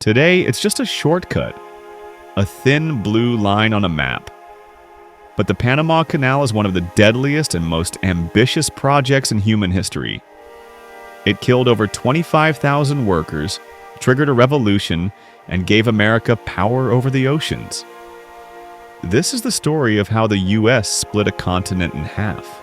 Today, it's just a shortcut, a thin blue line on a map. But the Panama Canal is one of the deadliest and most ambitious projects in human history. It killed over 25,000 workers, triggered a revolution, and gave America power over the oceans. This is the story of how the U.S. split a continent in half.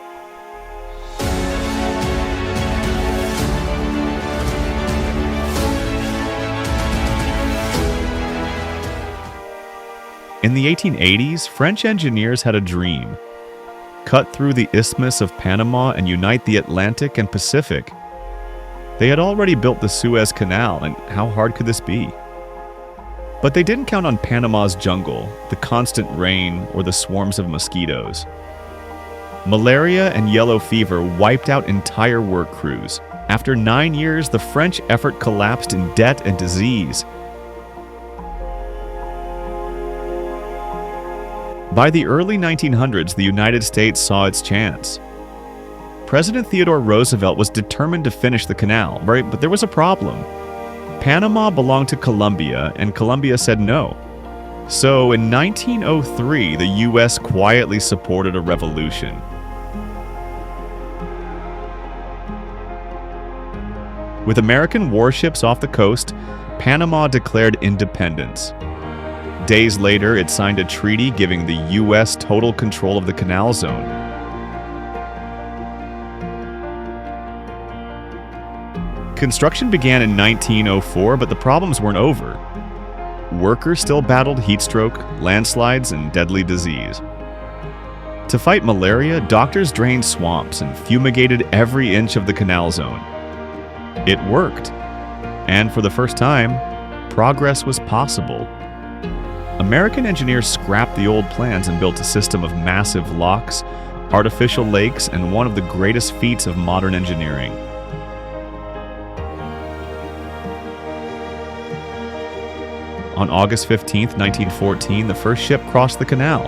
In the 1880s, French engineers had a dream: cut through the Isthmus of Panama and unite the Atlantic and Pacific. They had already built the Suez Canal, and how hard could this be? But they didn't count on Panama's jungle, the constant rain, or the swarms of mosquitoes. Malaria and yellow fever wiped out entire work crews. After 9 years, the French effort collapsed in debt and disease. By the early 1900s, the United States saw its chance. President Theodore Roosevelt was determined to finish the canal, right? But there was a problem. Panama belonged to Colombia, and Colombia said no. So in 1903, the U.S. quietly supported a revolution. With American warships off the coast, Panama declared independence. Days later, it signed a treaty giving the U.S. total control of the canal zone. Construction began in 1904, but the problems weren't over. Workers still battled heat stroke, landslides, and deadly disease. To fight malaria, doctors drained swamps and fumigated every inch of the canal zone. It worked, and for the first time, progress was possible. American engineers scrapped the old plans and built a system of massive locks, artificial lakes, and one of the greatest feats of modern engineering. On August 15, 1914, the first ship crossed the canal,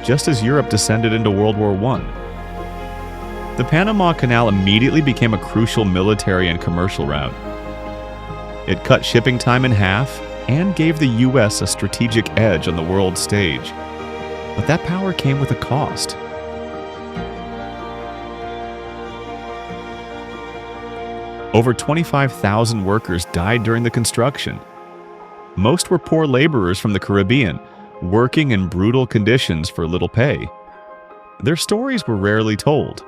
just as Europe descended into World War I. The Panama Canal immediately became a crucial military and commercial route. It cut shipping time in half and gave the U.S. a strategic edge on the world stage. But that power came with a cost. Over 25,000 workers died during the construction. Most were poor laborers from the Caribbean, working in brutal conditions for little pay. Their stories were rarely told.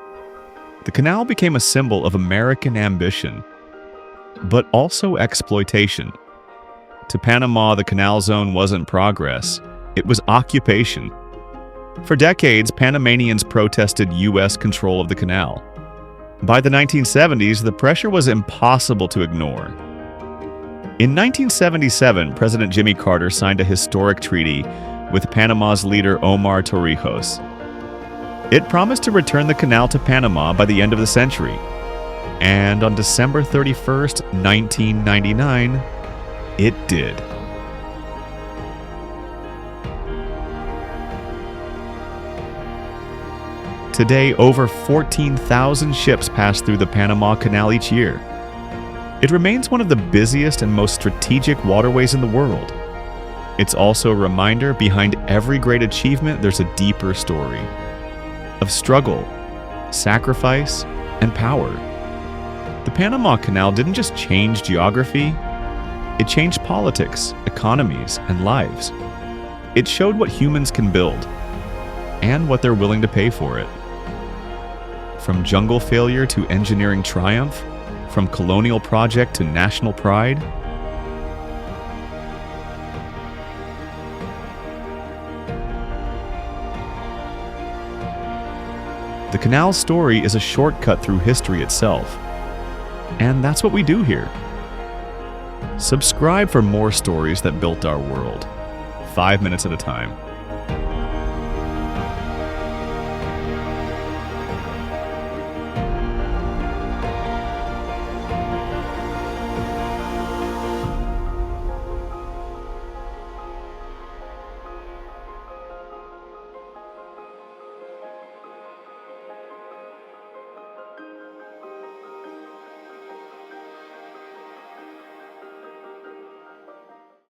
The canal became a symbol of American ambition, but also exploitation. To Panama, the canal zone wasn't progress, it was occupation. For decades, Panamanians protested U.S. control of the canal. By the 1970s, the pressure was impossible to ignore. In 1977, President Jimmy Carter signed a historic treaty with Panama's leader Omar Torrijos. It promised to return the canal to Panama by the end of the century. And on December 31st, 1999, it did. Today, over 14,000 ships pass through the Panama Canal each year. It remains one of the busiest and most strategic waterways in the world. It's also a reminder behind every great achievement there's a deeper story of struggle, sacrifice, and power. The Panama Canal didn't just change geography, it changed politics, economies, and lives. It showed what humans can build and what they're willing to pay for it. From jungle failure to engineering triumph, from colonial project to national pride, the canal's story is a shortcut through history itself. And that's what we do here. Subscribe for more stories that built our world, 5 minutes at a time.